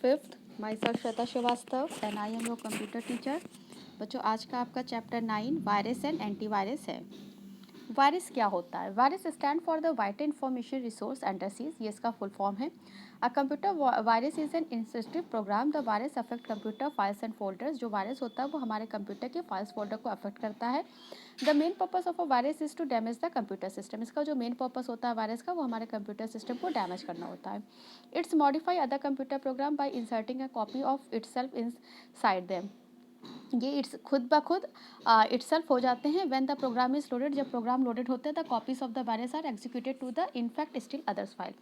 Fifth myself Shweta Srivastava and I am your computer teacher. बच्चों, आज का आपका चैप्टर 9 वायरस एंड एंटीवायरस है। वायरस क्या होता है? Virus stand for the vital information resource under seize, ये इसका फुल फॉर्म है। A computer virus is an insidious program. The virus affect computer files and folders. जो वायरस होता है वो हमारे कंप्यूटर के फाइल्स फोल्डर को अफेक्ट करता है। The main purpose of a virus is to damage the computer system. इसका जो मेन पर्पस होता है वायरस का, वो हमारे कंप्यूटर सिस्टम को डैमेज करना होता है। It's modify other computer program by inserting a copy of itself inside them. ये इट्स खुद ब खुद इटसेल्फ हो जाते हैं when the program is loaded. जब प्रोग्राम लोडेड होते हैं the copies of the virus are executed to the infect still others file.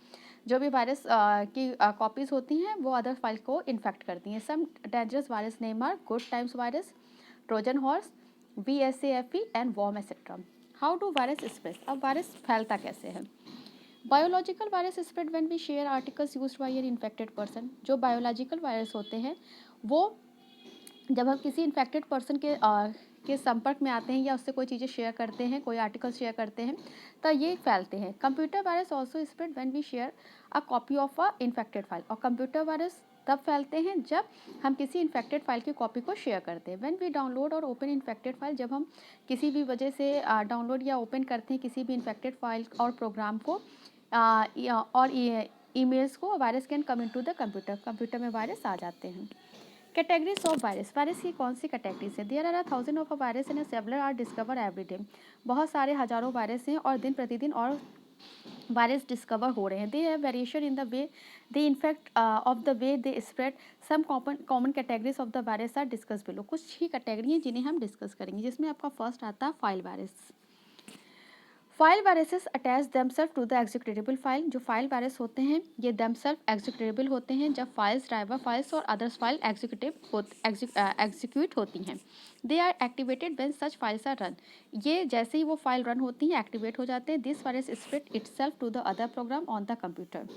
जो भी वायरस की कॉपीज होती हैं वो अदर फाइल को इन्फेक्ट करती हैं। Some dangerous virus name are good times virus, Trojan horse, VSAFE and worm etcetera. How do virus spread? अब वायरस फैलता कैसे है? Biological virus spread when we share articles used by an infected person. जो biological virus होते हैं वो जब हम किसी इन्फेक्टेड पर्सन के संपर्क में आते हैं या उससे कोई चीज़ें शेयर करते हैं, कोई आर्टिकल शेयर करते हैं, तो ये फैलते हैं। Computer virus also spread when we share a copy of a infected file. और कंप्यूटर वायरस तब फैलते हैं जब हम किसी इन्फेक्टेड फाइल की कॉपी को शेयर करते हैं। व्हेन वी डाउनलोड और ओपन इन्फेक्टेड फाइल, जब हम किसी भी वजह से डाउनलोड या ओपन करते हैं किसी भी इन्फेक्टेड फाइल और प्रोग्राम को और ईमेल्स को, virus can come into the computer में वायरस आ जाते हैं। Categories of virus. वायरस की कौन सी कैटेगरीज है? There are 1000 of virus and several are discover every day. बहुत सारे हजारों वायरस हैं और दिन प्रतिदिन और वायरस डिस्कवर हो रहे हैं। They have variation in the way they infect of the way they spread. Some common categories of the virus are discuss below. कुछ ही कैटेगरी हैं जिन्हें हम डिस्कस करेंगे, जिसमें आपका फर्स्ट आता है file virus. File viruses attach themselves to the executable file. जो फाइल वायरस होते हैं ये देमसेल्फ एग्जीक्यूटेबल होते हैं जब फाइल्स, ड्राइवर फाइल्स और अदर्स फाइल एग्जीक्यूट होती हैं। They are activated when such files are run. ये जैसे ही वो फाइल रन होती हैं एक्टिवेट हो जाते हैं। This virus spread itself to the other program on the computer.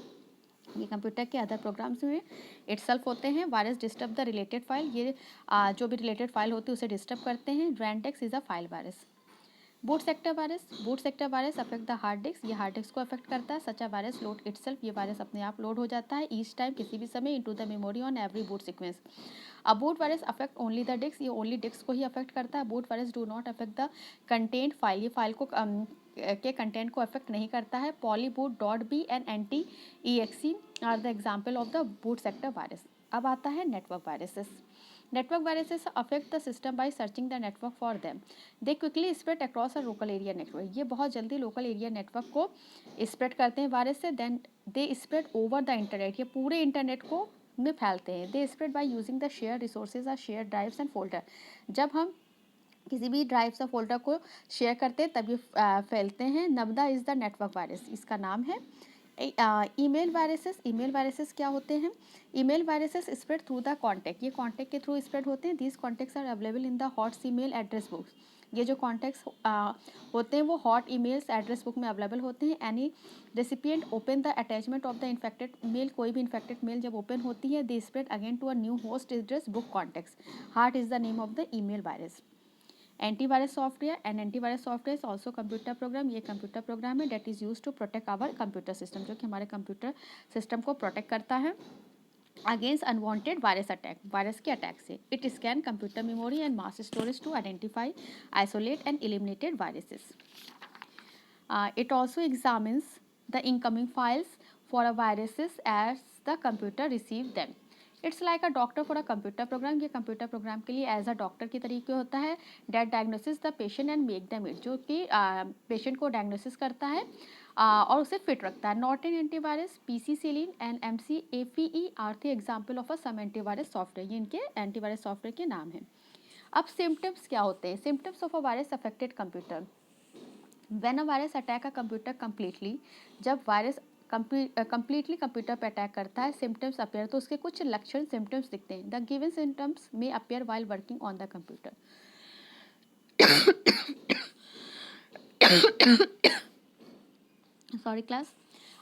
ये कंप्यूटर के अदर प्रोग्राम्स में इटसेल्फ होते हैं। Virus disturb the related file. ये जो भी रिलेटेड फाइल होती है उसे डिस्टर्ब करते हैं। Randex is a file virus. Boot sector virus affect the hard disk. ये हार्ड डिस्क को अफेक्ट करता है। Such a virus load itself. ये वायरस अपने आप लोड हो जाता है ईच टाइम, किसी भी समय, into the memory on every boot sequence. अब boot virus affect only the disk. ये ओनली डिस्क को ही अफेक्ट करता है। Boot virus do not affect the content file. ये फाइल को के कंटेंट को अफेक्ट नहीं करता है। Polyboot.b and anti-exe are the example of the boot sector virus. अब आता है network viruses. Network viruses affect the system by searching the network for them. They quickly spread across a local area network. ये बहुत जल्दी local area network को spread करते हैं virus से। Then they spread over the internet. ये पूरे internet को में फैलते हैं। They spread by using the share resources or share drives and folder. जब हम किसी भी ड्राइव या फोल्डर को शेयर करते हैं तब ये फैलते हैं। Nimda is the network virus, इसका नाम है। ईमेल वायरसेस क्या होते हैं? Email viruses spread through the contact. ये कॉन्टैक्ट के थ्रू स्प्रेड होते हैं। These contacts are available in the host email address books. ये जो कॉन्टैक्ट्स होते हैं वो हॉट ईमेल्स एड्रेस बुक में अवेलेबल होते हैं। Any recipient open the attachment of the infected mail. कोई भी इन्फेक्टेड मेल जब ओपन होती है they spread again to a new host address book contacts. Heart is the name of the email virus. Antivirus software and antivirus software is also computer program. ये computer program है that is use to protect our computer system, जो कि हमारे computer system को protect करता है against unwanted virus attack, virus के attack से। It scan computer memory and mass storage to identify, isolate and eliminated viruses. It also examines the incoming files for a viruses as the computer receive them. It's like a doctor for a computer program. ये computer program के लिए as a doctor की तरीके होता है। That diagnosis the patient and make the it, जो कि patient को डायग्नोसिस करता है और उसे फिट रखता है। Not an antivirus, PCcillin and MCAPE are the example of a some antivirus software. ये इनके एंटीवायरस सॉफ्टवेयर के नाम हैं। अब सिम्टम्स क्या होते हैं? Symptoms of a virus affected computer. When a virus attack a computer completely, जब वायरस कम्प्लीटली कंप्यूटर पर अटैक करता है, सिम्टम्स अपेयर, तो उसके कुछ लक्षण सिम्टम्स दिखते हैं। द गिवन सिम्टम्स में appear while working on the computer. Sorry class.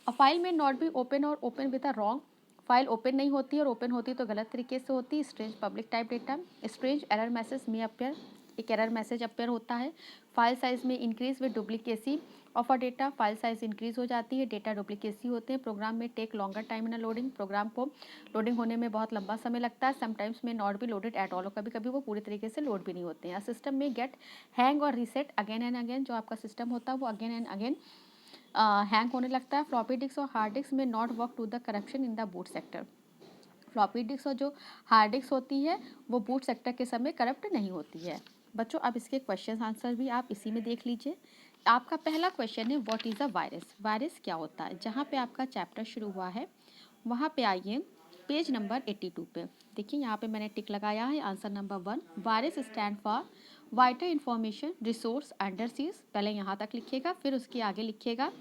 A file में नॉट बी ओपन और open with a wrong. File open नहीं होती और ओपन होती तो गलत तरीके से होती। Strange public type data, strange error message may appear, एक एरर मैसेज अपेयर होता है। File size may increase with duplicacy of a data, file size increase हो जाती है, डेटा डुप्लीकेसी होते हैं, program may take longer time in loading, program को loading होने में बहुत लंबा समय लगता है, sometimes may not be loaded at all, और कभी कभी वो पूरी तरीके से लोड भी नहीं होते हैं। सिस्टम में गेट हैंग और रीसेट अगेन एंड अगेन, जो आपका सिस्टम होता है वो अगेन एंड अगेन हैंग होने लगता है। फ्लॉपी डिस्क और hard disk may not work to the corruption in the boot sector. Floppy disk और जो हार्ड डिस्क होती है वो बूट सेक्टर के समय करप्ट नहीं होती है। बच्चों अब इसके क्वेश्चन आंसर भी आप इसी में देख लीजिए। आपका पहला क्वेश्चन है what is a virus. Virus क्या होता है? जहाँ पे आपका चैप्टर शुरू हुआ है वहाँ पे आइए पेज नंबर 82 पे। देखिए यहाँ पे मैंने टिक लगाया है answer number 1। Virus stand for vital information resource under seize. पहले यहाँ तक लिखिएगा, फिर उसके आगे लिखिएगा।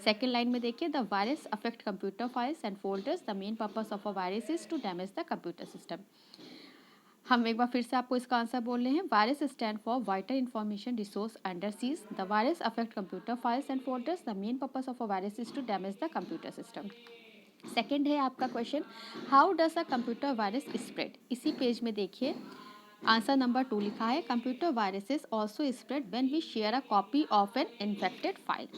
सेकेंड लाइन में देखिए the virus affect computer files and folders. The main purpose of a virus is to damage the computer system. हम एक बार फिर से आपको इसका आंसर बोल रहे हैं। Virus stand for vital information resource under seize. The virus affect computer files and folders. The main purpose of a virus is to damage the computer system. Second है आपका question how does a computer virus spread. इसी page में देखिए answer number 2 लिखा है computer viruses also spread when we share a copy of an infected file.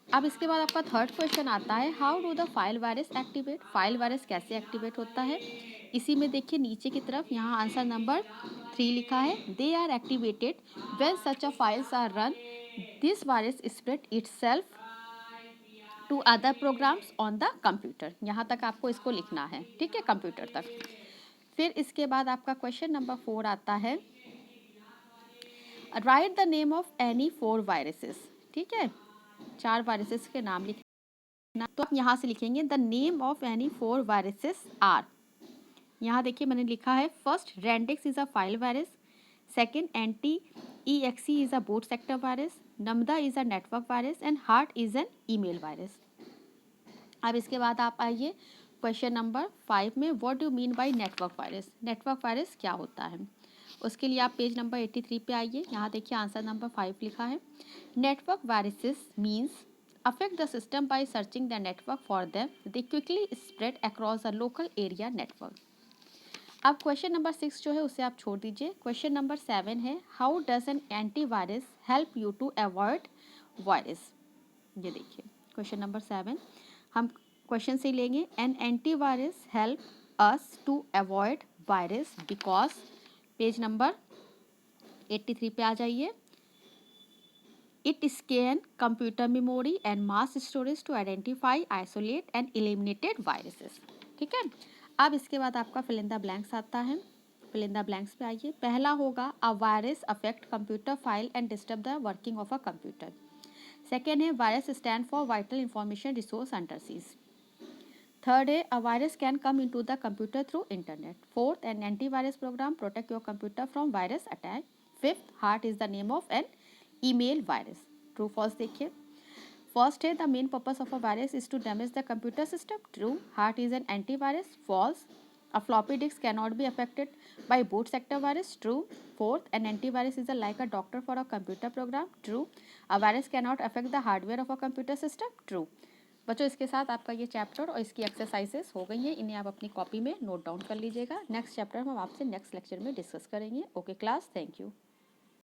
अब इसके बाद आपका थर्ड क्वेश्चन आता है how do the file virus activate. File virus कैसे एक्टिवेट होता है? इसी में देखिए नीचे की तरफ यहाँ आंसर नंबर 3 लिखा है they are activated when such a files are run. This virus spread itself to other programs on the computer. यहाँ तक आपको इसको लिखना है, ठीक है, कंप्यूटर तक। फिर इसके बाद आपका क्वेश्चन नंबर 4 आता है right the name of any 4 viruses. ठीक है, 4 वायरसेस के नाम लिखना। तो आप यहाँ से लिखेंगे the name of any 4 viruses are. यहाँ देखिए मैंने लिखा है first Randex is a file virus, second anti EXE is a boot sector virus, Nimda is a network virus and heart is an email virus. अब इसके बाद आप आइए क्वेश्चन नंबर 5 में what do mean by network virus. Network virus क्या होता है? उसके लिए आप पेज नंबर 83 पे आइए। यहाँ देखिए आंसर नंबर 5 लिखा है network viruses means affect the system by searching the network for them. They quickly spread across a local area network. अब क्वेश्चन नंबर 6 जो है उसे आप छोड़ दीजिए। क्वेश्चन नंबर 7 है how does an antivirus help you to avoid virus. ये देखिए क्वेश्चन नंबर 7 हम क्वेश्चन से लेंगे an antivirus help us to avoid virus because. Page number 83 पे आ जाइए। It scan computer memory and mass storage to identify isolate and eliminated viruses. ठीक है, अब इसके बाद आपका फिल इन द ब्लैंक्स आता है। फिल इन द ब्लैंक्स पे आइए। पहला होगा a virus affect computer file and disturb the working of a computer. Second है virus stand for vital information resource under seize. Third है a virus can come into the computer through internet. Fourth an antivirus program protect your computer from virus attack. Fifth heart is the name of an email virus. True false देखिए। First है the main purpose of a virus is to damage the computer system. True. Heart is an antivirus. False. A floppy disk cannot be affected by boot sector virus. True. Fourth, an antivirus is like a doctor for a computer program. True. A virus cannot affect the hardware of a computer system. True. बच्चों इसके साथ आपका ये chapter और इसकी exercises हो गई हैं। इन्हें आप अपनी कॉपी में नोट डाउन कर लीजिएगा। नेक्स्ट चैप्टर हम आपसे नेक्स्ट लेक्चर में डिस्कस करेंगे। Okay class, thank you.